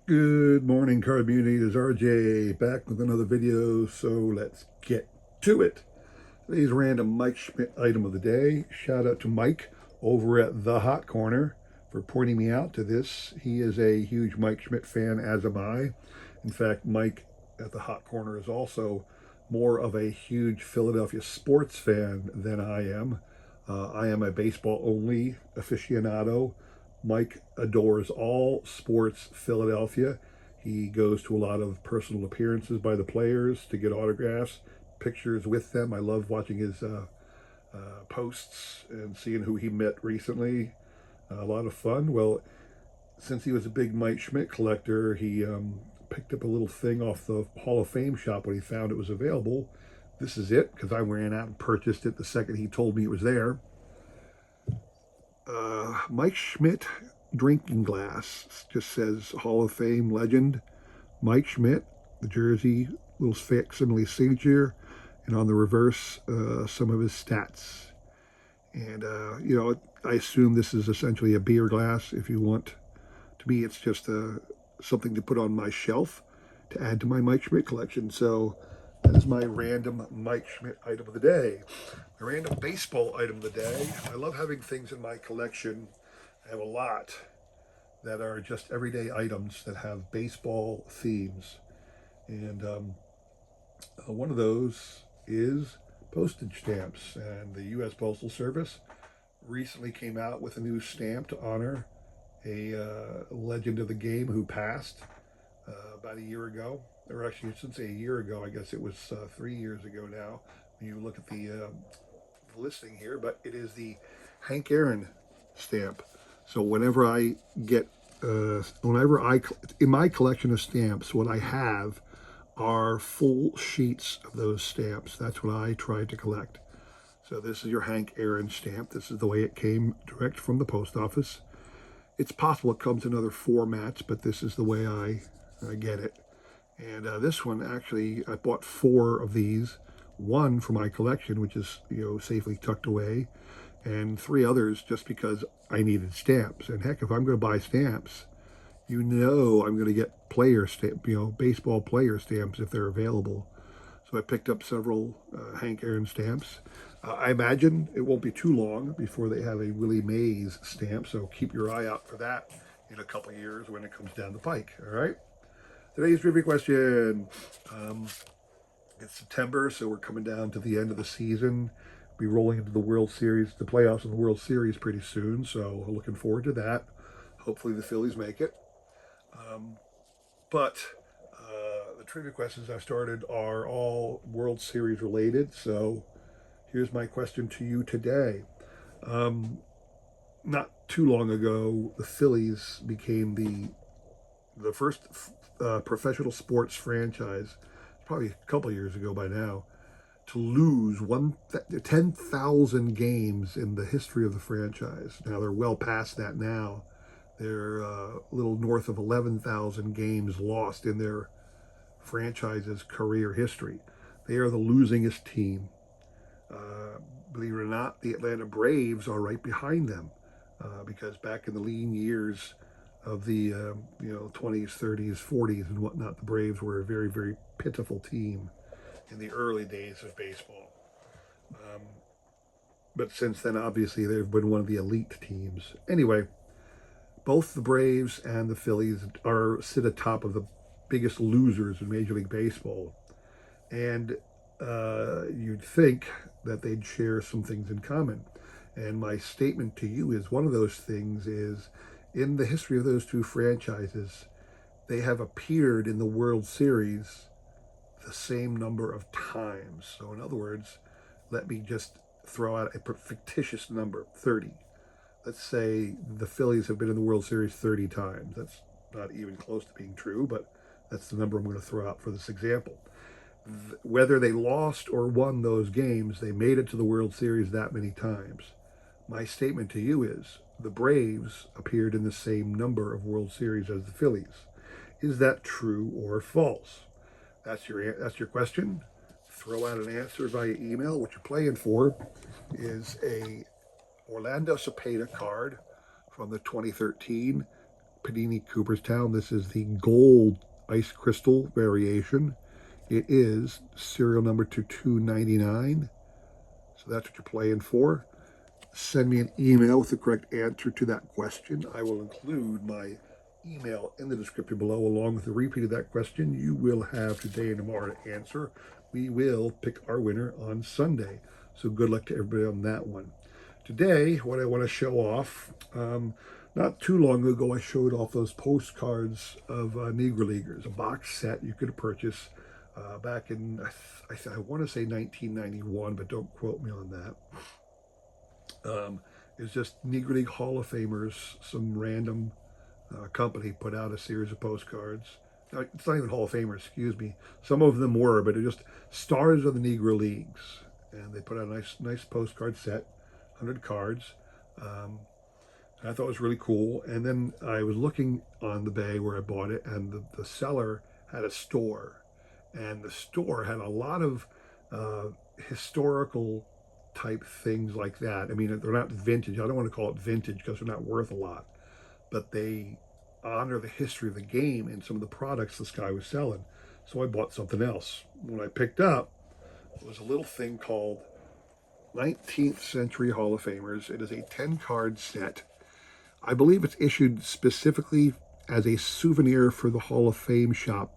Good morning, card community. It is RJ back with another video, so let's get to it. Today's random Mike Schmidt item of the day. Shout out to Mike over at The Hot Corner for pointing me out to this. He is a huge Mike Schmidt fan, as am I. In fact, Mike at The Hot Corner is also more of a huge Philadelphia sports fan than I am. I am a baseball only aficionado. Mike adores all sports Philadelphia. He goes to a lot of personal appearances by the players to get autographs, pictures with them. I love watching his posts and seeing who he met recently. A lot of fun. Well, since he was a big Mike Schmidt collector, he picked up a little thing off the Hall of Fame shop when he found it was available. This is it because I ran out and purchased it the second he told me it was there. Mike Schmidt drinking glass. Just says Hall of Fame legend Mike Schmidt, the jersey, little facsimile signature, and on the reverse, some of his stats. And, I assume this is essentially a beer glass. If you want, to me, it's just something to put on my shelf to add to my Mike Schmidt collection. So that is my random Mike Schmidt item of the day. My random baseball item of the day. I love having things in my collection. I have a lot that are just everyday items that have baseball themes. And one of those is postage stamps. And the U.S. Postal Service recently came out with a new stamp to honor a legend of the game who passed about a year ago. Or actually, I shouldn't say a year ago. I guess it was 3 years ago now when you look at the listing here. But it is the Hank Aaron stamp. So whenever I, in my collection of stamps, what I have are full sheets of those stamps. That's what I try to collect. So this is your Hank Aaron stamp. This is the way it came direct from the post office. It's possible it comes in other formats, but this is the way I get it. And this one, actually, I bought four of these. One for my collection, which is safely tucked away, and three others just because I needed stamps. And heck, if I'm going to buy stamps, I'm going to get baseball player stamps if they're available. So I picked up several Hank Aaron stamps. I imagine it won't be too long before they have a Willie Mays stamp, so keep your eye out for that in a couple of years when it comes down the pike. All right. Today's trivia question. It's September, so we're coming down to the end of the season. Be rolling into the World Series, the playoffs and the World Series pretty soon, so looking forward to that. Hopefully the Phillies make it. But the trivia questions I've started are all World Series related, so here's my question to you today. Not too long ago, the Phillies became the first professional sports franchise, probably a couple years ago by now, to lose 10,000 games in the history of the franchise. Now they're well past that now. They're a little north of 11,000 games lost in their franchise's career history. They are the losingest team. Uh, Believe it or not, the Atlanta Braves are right behind them because back in the lean years of the 20s, 30s, 40s, and whatnot, the Braves were a very, very pitiful team in the early days of baseball. Um, but since then, obviously, they've been one of the elite teams. Anyway, both the Braves and the Phillies sit atop of the biggest losers in Major League Baseball, and you'd think that they'd share some things in common. And my statement to you is one of those things is in the history of those two franchises, they have appeared in the World Series the same number of times. So, in other words, let me just throw out a fictitious number 30. Let's say the Phillies have been in the World Series 30 times. That's not even close to being true, but that's the number I'm going to throw out for this example. Whether they lost or won those games, they made it to the World Series that many times. My statement to you is the Braves appeared in the same number of World Series as the Phillies. Is that true or false? That's your question. Throw out an answer via email. What you're playing for is a Orlando Cepeda card from the 2013 Panini Cooperstown. This is the gold ice crystal variation. It is serial number to 299. So that's what you're playing for. Send me an email with the correct answer to that question. I will include my email in the description below along with the repeat of that question. You will have today and tomorrow to answer. We will pick our winner on Sunday. So good luck to everybody on that one. Today, what I want to show off, not too long ago I showed off those postcards of Negro Leaguers, a box set you could purchase back in, I want to say 1991, but don't quote me on that. It's just Negro League Hall of Famers, some random company put out a series of postcards. It's not even Hall of Famers, excuse me. Some of them were, but they're just stars of the Negro Leagues. And they put out a nice postcard set, 100 cards. I thought it was really cool. And then I was looking on the Bay where I bought it, and the seller had a store. And the store had a lot of historical type things like that. I mean, they're not vintage. I don't want to call it vintage because they're not worth a lot, but they honor the history of the game and some of the products this guy was selling. So I bought something else. When I picked up, it was a little thing called 19th Century Hall of Famers. It is a 10-card set. I believe it's issued specifically as a souvenir for the Hall of Fame shop.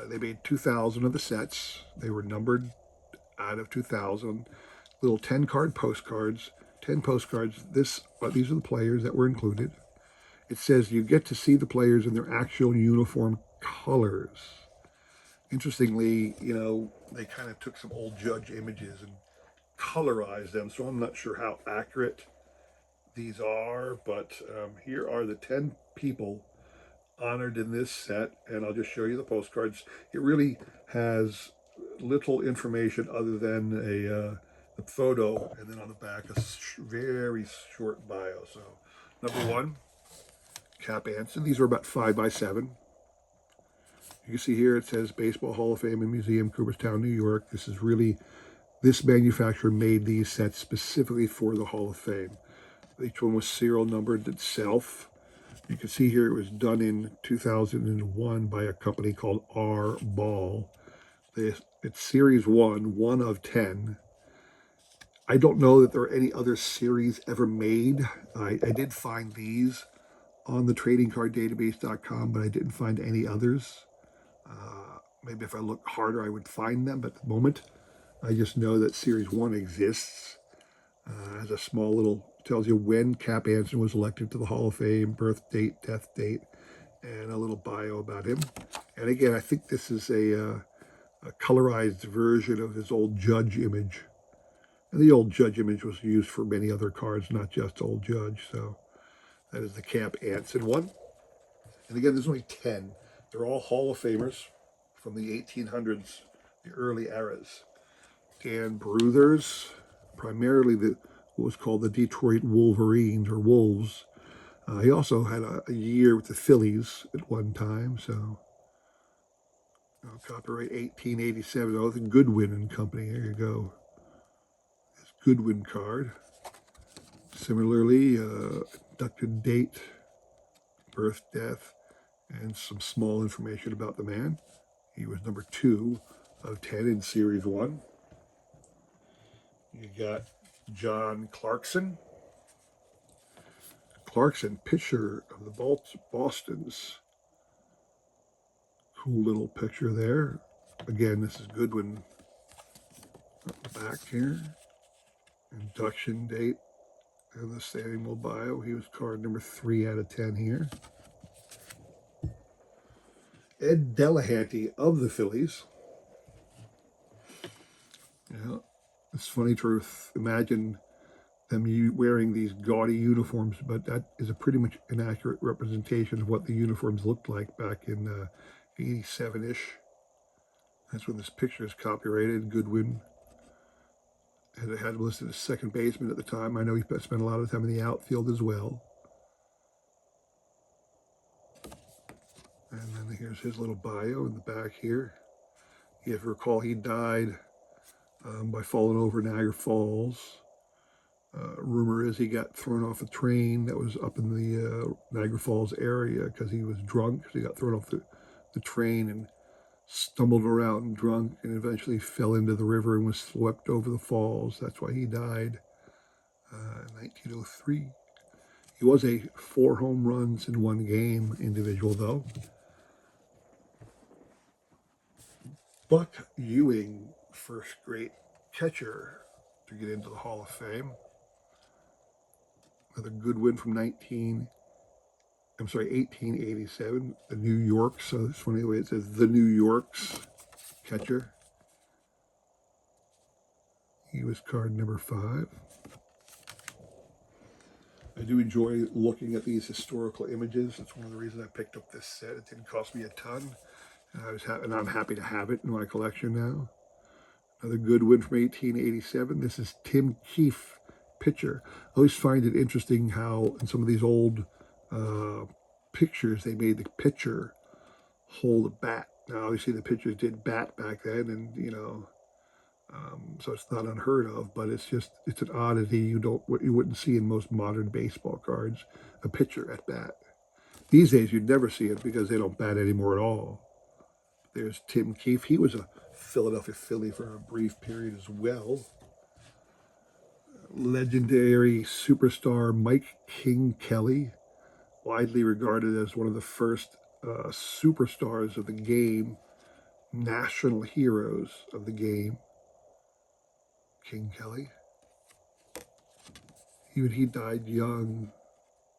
They made 2,000 of the sets. They were numbered out of 2,000. Little 10-card postcards, 10 postcards. These are the players that were included. It says you get to see the players in their actual uniform colors. Interestingly, they kind of took some old Judge images and colorized them, so I'm not sure how accurate these are, but here are the 10 people honored in this set, and I'll just show you the postcards. It really has little information other than a photo, and then on the back a very short bio. So number one, Cap Anson. These are about 5 by 7. You can see here it says Baseball Hall of Fame and Museum, Cooperstown, New York. This manufacturer made these sets specifically for the Hall of Fame. Each one was serial numbered itself. You can see here it was done in 2001 by a company called R Ball. It's series 1 of 10. I don't know that there are any other series ever made. I did find these on the tradingcarddatabase.com, but I didn't find any others. Maybe if I look harder, I would find them, but at the moment, I just know that Series 1 exists. Has a small little, tells you when Cap Anson was elected to the Hall of Fame, birth date, death date, and a little bio about him. And again, I think this is a colorized version of his old Judge image. And the old Judge image was used for many other cards, not just old Judge. So that is the Cap Anson one. And again, there's only 10. They're all Hall of Famers from the 1800s, the early eras. Dan Bruthers, primarily what was called the Detroit Wolverines or Wolves. He also had a year with the Phillies at one time. So copyright 1887. Oh, the Goodwin and Company. There you go. This Goodwin card. Similarly, inducted date, birth, death, and some small information about the man. He was number 2 of 10 in Series 1. You got John Clarkson. Clarkson, pitcher of the Boston's. Cool little picture there. Again, this is Goodwin on the back here. Induction date and the Samuel bio. He was card number 3 out of 10 here. Ed Delahanty of the Phillies. Yeah, it's funny to imagine them wearing these gaudy uniforms, but that is a pretty much inaccurate representation of what the uniforms looked like back in 87-ish. That's when this picture is copyrighted. Goodwin. And it had him listed as second baseman at the time. I know he spent a lot of time in the outfield as well. And then here's his little bio in the back here. If you recall, he died by falling over Niagara Falls. Rumor is he got thrown off a train that was up in the Niagara Falls area because he was drunk. So he got thrown off the train and stumbled around drunk and eventually fell into the river and was swept over the falls. That's why he died in 1903. He was a 4 home runs in 1 game individual, though. Buck Ewing, first great catcher to get into the Hall of Fame. Another good win from 1887, the New Yorks. So it's funny the way it says the New Yorks catcher. He was card number 5. I do enjoy looking at these historical images. That's one of the reasons I picked up this set. It didn't cost me a ton, and I'm happy to have it in my collection now. Another good win from 1887. This is Tim Keefe, pitcher. I always find it interesting how in some of these old pictures they made the pitcher hold a bat. Now, obviously, the pitchers did bat back then, and so it's not unheard of. But it's an oddity you wouldn't see in most modern baseball cards. A pitcher at bat. These days, you'd never see it because they don't bat anymore at all. There's Tim Keefe. He was a Philadelphia Philly for a brief period as well. Legendary superstar Mike King Kelly, widely regarded as one of the first superstars of the game, national heroes of the game. King Kelly. Even he died young.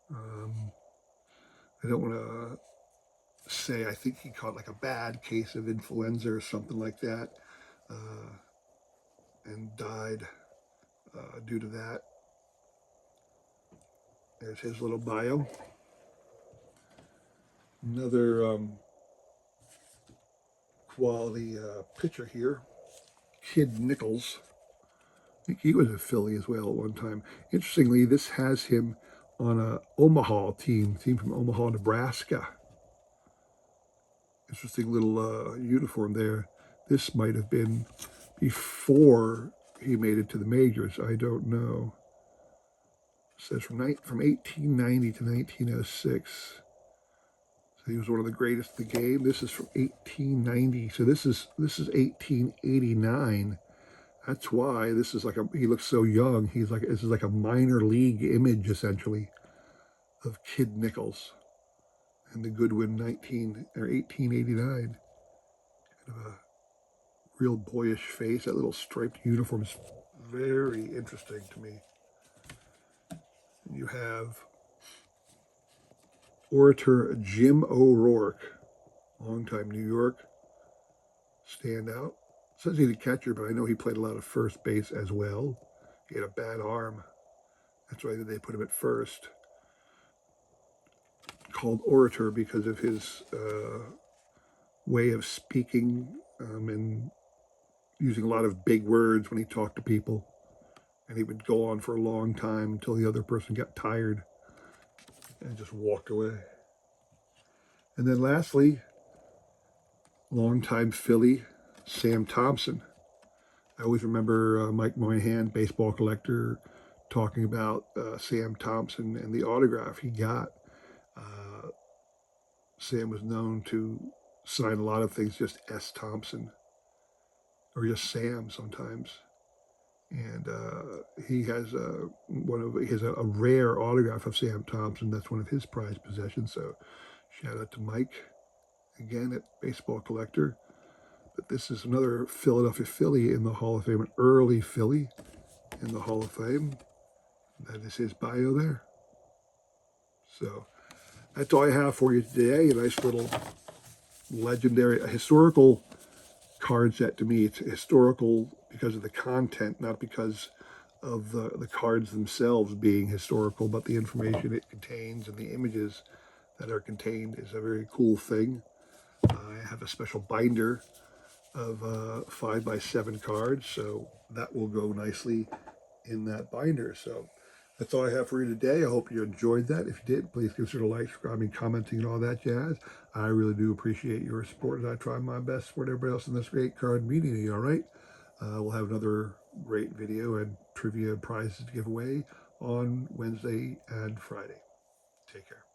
I don't want to say, I think he caught like a bad case of influenza or something like that, and died due to that. There's his little bio. Another quality pitcher here, Kid Nichols. I think he was a Philly as well at one time. Interestingly, this has him on a Omaha team from Omaha, Nebraska. Interesting little uniform there. This might have been before he made it to the majors. I don't know. It says from 1890 to 1906. So he was one of the greatest in the game. This is from 1890. So this is 1889. That's why this is he looks so young. This is like a minor league image essentially of Kid Nichols and the Goodwin 1889. Kind of a real boyish face. That little striped uniform is very interesting to me. And you have orator Jim O'Rourke, longtime New York standout. Says he's a catcher, but I know he played a lot of first base as well. He had a bad arm. That's why they put him at first. Called orator because of his way of speaking and using a lot of big words when he talked to people. And he would go on for a long time until the other person got tired and just walked away. And then lastly, longtime Philly, Sam Thompson. I always remember Mike Moynihan, baseball collector, talking about Sam Thompson and the autograph he got. Sam was known to sign a lot of things just S. Thompson or just Sam sometimes. And he has a rare autograph of Sam Thompson. That's one of his prized possessions. So shout out to Mike again at Baseball Collector. But this is another Philadelphia Philly in the Hall of Fame, an early Philly in the Hall of Fame. That is his bio there. So that's all I have for you today. A nice little legendary, a historical card set to me. It's historical because of the content, not because of the cards themselves being historical, but the information it contains and the images that are contained is a very cool thing. I have a special binder of 5x7 cards, so that will go nicely in that binder. So that's all I have for you today. I hope you enjoyed that. If you did, please consider liking, subscribing, commenting, and all that jazz. I really do appreciate your support as I try my best to support everybody else in this great card community, all right? We'll have another great video and trivia prizes to give away on Wednesday and Friday. Take care.